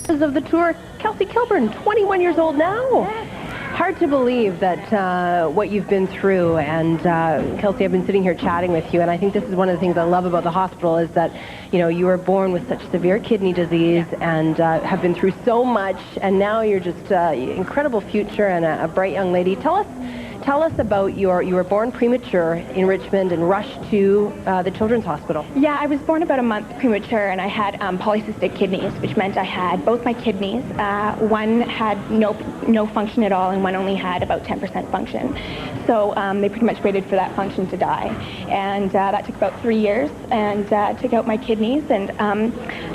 Of the tour, Kelsey Kilburn, 21 years old now. Hard to believe that what you've been through, and Kelsey, I've been sitting here chatting with you, and I think this is one of the things I love about the hospital is that, you know, you were born with such severe kidney disease and have been through so much, and now you're just incredible future and a bright young lady. Tell us about you were born premature in Richmond and rushed to the Children's Hospital. Yeah, I was born about a month premature, and I had polycystic kidneys, which meant I had both my kidneys. One had no function at all, and one only had about 10% function. So they pretty much waited for that function to die. And that took about 3 years, and took out my kidneys, and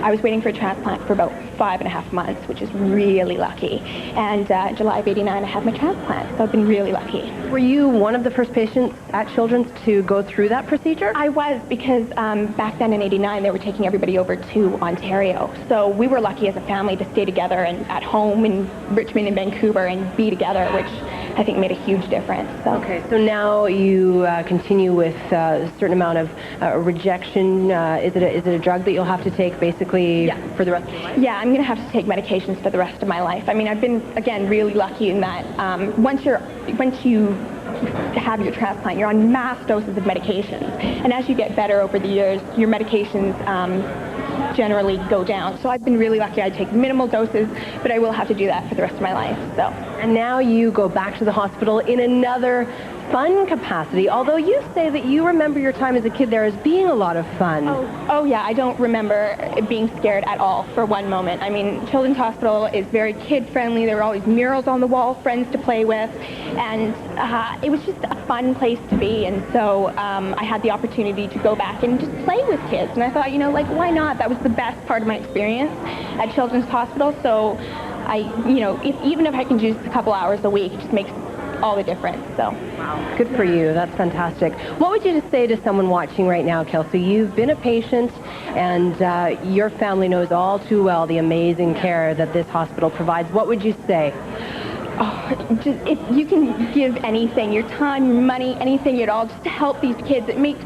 I was waiting for a transplant for about 5.5 months, which is really lucky. And July of '89, I had my transplant, so I've been really lucky. Were you one of the first patients at Children's to go through that procedure? I was, because back then in '89, they were taking everybody over to Ontario. So we were lucky as a family to stay together and at home in Richmond and Vancouver and be together, which I think made a huge difference. So. Okay, so now you continue with a certain amount of rejection. Is it a drug that you'll have to take basically for the rest of your life? Yeah, I'm going to have to take medications for the rest of my life. I mean, I've been, again, really lucky in that once you have your transplant, you're on mass doses of medications. And as you get better over the years, your medications generally go down. So I've been really lucky. I take minimal doses, but I will have to do that for the rest of my life. So. And now you go back to the hospital in another fun capacity, although you say that you remember your time as a kid there as being a lot of fun. Oh yeah, I don't remember being scared at all for one moment. I mean, Children's Hospital is very kid-friendly. There were always murals on the wall, friends to play with, and it was just a fun place to be. And so I had the opportunity to go back and just play with kids. And I thought, you know, like, why not? That was the best part of my experience at Children's Hospital. So even if I can do just a couple hours a week, it just makes all the difference. So wow, good for you. That's fantastic. What would you just say to someone watching right now, Kelsey? You've been a patient, and your family knows all too well the amazing care that this hospital provides. What would you say? Oh, just if you can give anything, your time, your money, anything at all, just to help these kids, it makes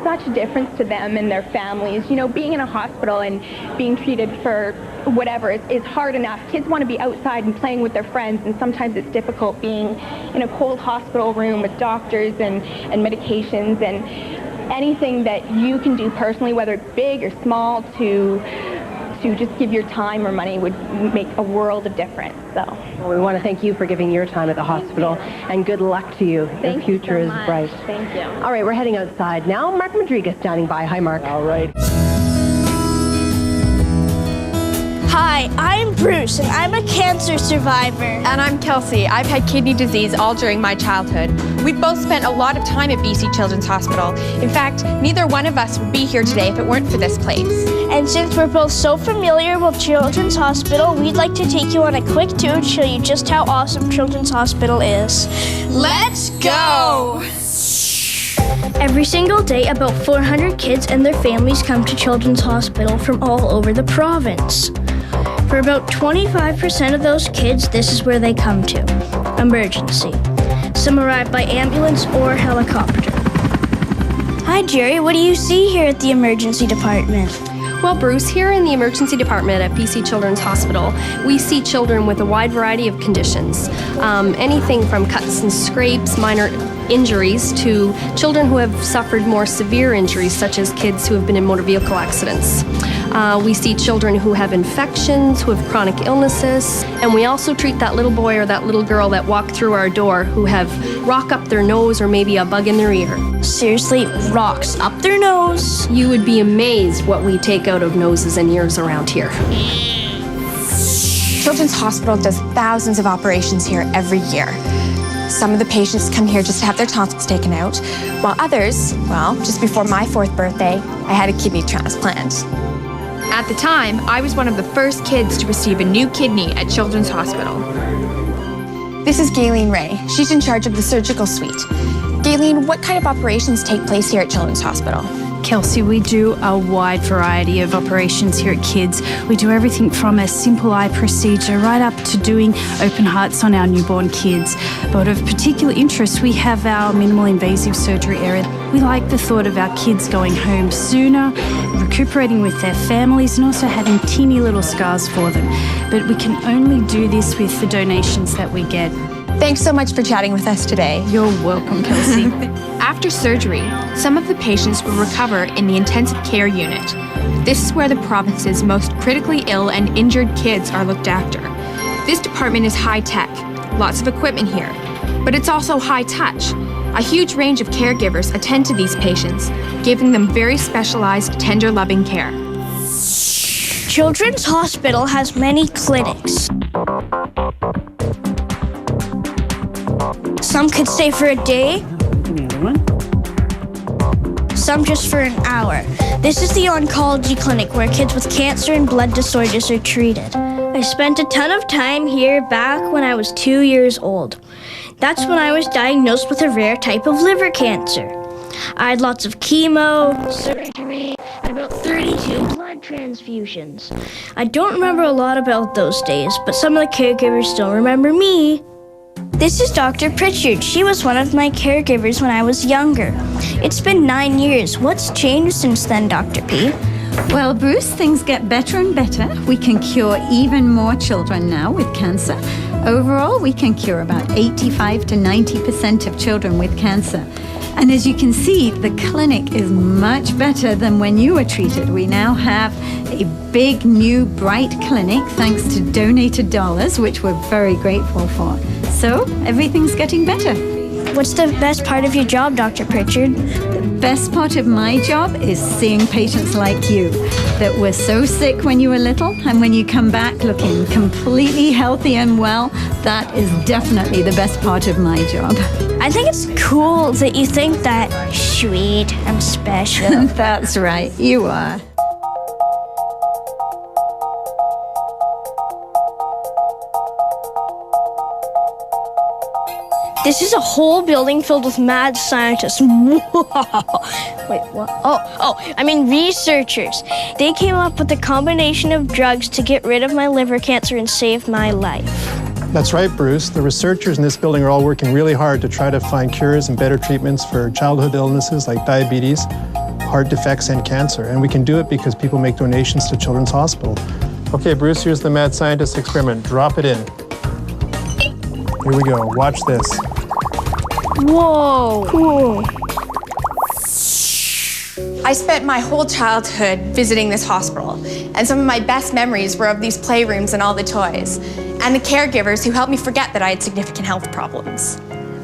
such a difference to them and their families. You know, being in a hospital and being treated for whatever is hard enough. Kids want to be outside and playing with their friends, and sometimes it's difficult being in a cold hospital room with doctors and medications, and anything that you can do personally, whether it's big or small, to just give your time or money would make a world of difference. So well, we want to thank you for giving your time at the hospital, and good luck to you. Thank Your future you so is much. bright. Thank you. All right, we're heading outside now. Mark Madriga standing by. Hi, Mark. All right. Hi, I'm Bruce, and I'm a cancer survivor. And I'm Kelsey. I've had kidney disease all during my childhood. We've both spent a lot of time at BC Children's Hospital. In fact, neither one of us would be here today if it weren't for this place. And since we're both so familiar with Children's Hospital, we'd like to take you on a quick tour to show you just how awesome Children's Hospital is. Let's go! Every single day, about 400 kids and their families come to Children's Hospital from all over the province. For about 25% of those kids, this is where they come to: emergency. Some arrive by ambulance or helicopter. Hi, Jerry. What do you see here at the emergency department? Well, Bruce, here in the emergency department at BC Children's Hospital, we see children with a wide variety of conditions. Anything from cuts and scrapes, minor injuries, to children who have suffered more severe injuries, such as kids who have been in motor vehicle accidents. We see children who have infections, who have chronic illnesses, and we also treat that little boy or that little girl that walk through our door who have rock up their nose or maybe a bug in their ear. Seriously, rocks up their nose? You would be amazed what we take out of noses and ears around here. Children's Hospital does thousands of operations here every year. Some of the patients come here just to have their tonsils taken out, while others, well, just before my 4th birthday, I had a kidney transplant. At the time, I was one of the first kids to receive a new kidney at Children's Hospital. This is Gayleen Ray. She's in charge of the surgical suite. Gayleen, what kind of operations take place here at Children's Hospital? Kelsey, we do a wide variety of operations here at Kids. We do everything from a simple eye procedure right up to doing open hearts on our newborn kids. But of particular interest, we have our minimal invasive surgery area. We like the thought of our kids going home sooner, recuperating with their families and also having teeny little scars for them. But we can only do this with the donations that we get. Thanks so much for chatting with us today. You're welcome, Kelsey. After surgery, some of the patients will recover in the intensive care unit. This is where the province's most critically ill and injured kids are looked after. This department is high-tech, lots of equipment here, but it's also high-touch. A huge range of caregivers attend to these patients, giving them very specialized, tender, loving care. Children's Hospital has many clinics. Some could stay for a day, some just for an hour. This is the oncology clinic where kids with cancer and blood disorders are treated. I spent a ton of time here back when I was 2 years old. That's when I was diagnosed with a rare type of liver cancer. I had lots of chemo, surgery, and about 32 blood transfusions. I don't remember a lot about those days, but some of the caregivers still remember me. This is Dr. Pritchard. She was one of my caregivers when I was younger. It's been 9 years. What's changed since then, Dr. P? Well, Bruce, things get better and better. We can cure even more children now with cancer. Overall, we can cure about 85 to 90% of children with cancer. And as you can see, the clinic is much better than when you were treated. We now have a big, new, bright clinic thanks to donated dollars, which we're very grateful for. So everything's getting better. What's the best part of your job, Dr. Pritchard? The best part of my job is seeing patients like you that were so sick when you were little, and when you come back looking completely healthy and well, that is definitely the best part of my job. I think it's cool that you think that. Sweet, I'm special. That's right, you are. This is a whole building filled with mad scientists. Whoa. Wait, what? I mean researchers. They came up with a combination of drugs to get rid of my liver cancer and save my life. That's right, Bruce. The researchers in this building are all working really hard to try to find cures and better treatments for childhood illnesses like diabetes, heart defects, and cancer. And we can do it because people make donations to Children's Hospital. Okay, Bruce, here's the mad scientist experiment. Drop it in. Here we go. Watch this. Whoa. Cool. I spent my whole childhood visiting this hospital, and some of my best memories were of these playrooms and all the toys, and the caregivers who helped me forget that I had significant health problems.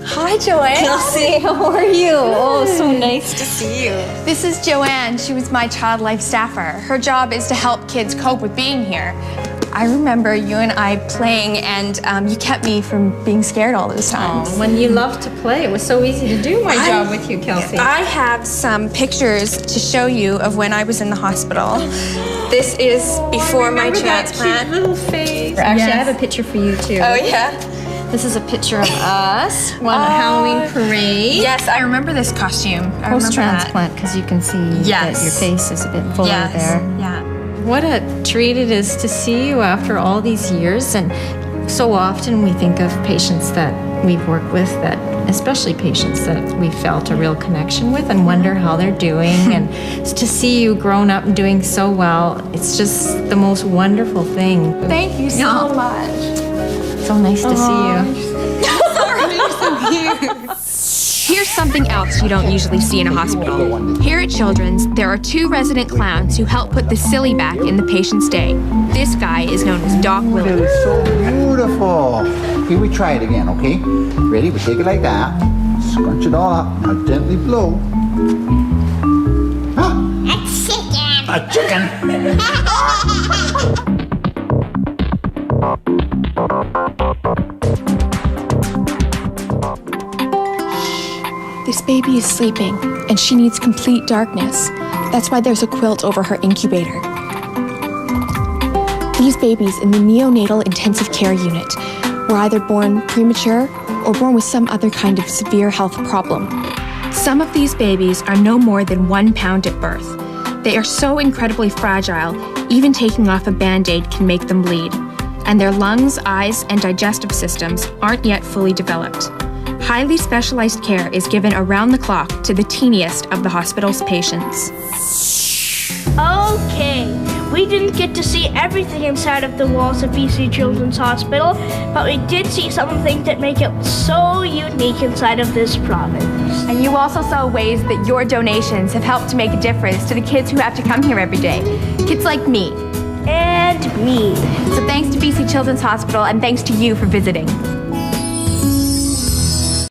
Hi, Joanne. Kelsey, how are you? Oh, so nice to see you. This is Joanne. She was my child life staffer. Her job is to help kids cope with being here. I remember you and I playing, and you kept me from being scared all those times. Oh, when you loved to play, it was so easy to do my job with you, Kelsey. I have some pictures to show you of when I was in the hospital. This is before my transplant. That cute little face. Actually, I have a picture for you too. Oh yeah. This is a picture of us, one Halloween parade. Yes, I remember this costume. Post-transplant, because you can see that your face is a bit fuller there. Yeah. What a treat it is to see you after all these years. And so often we think of patients that we've worked with, that especially patients that we felt a real connection with, and wonder how they're doing. And to see you grown up and doing so well, it's just the most wonderful thing. Thank you so much. So nice to see you. Here's something else you don't usually see in a hospital. Here at Children's, there are 2 resident clowns who help put the silly back in the patient's day. This guy is known as Doc Willie. It was so beautiful. Here, we try it again, okay? Ready? We take it like that. Scrunch it all up. Now gently blow. A chicken. This baby is sleeping, and she needs complete darkness. That's why there's a quilt over her incubator. These babies in the neonatal intensive care unit were either born premature or born with some other kind of severe health problem. Some of these babies are no more than 1 pound at birth. They are so incredibly fragile, even taking off a Band-Aid can make them bleed. And their lungs, eyes, and digestive systems aren't yet fully developed. Highly specialized care is given around the clock to the teeniest of the hospital's patients. Oh Okay, we didn't get to see everything inside of the walls of BC Children's Hospital, but we did see something that make it so unique inside of this province. And you also saw ways that your donations have helped to make a difference to the kids who have to come here every day. Kids like me. And me. So thanks to BC Children's Hospital, and thanks to you for visiting.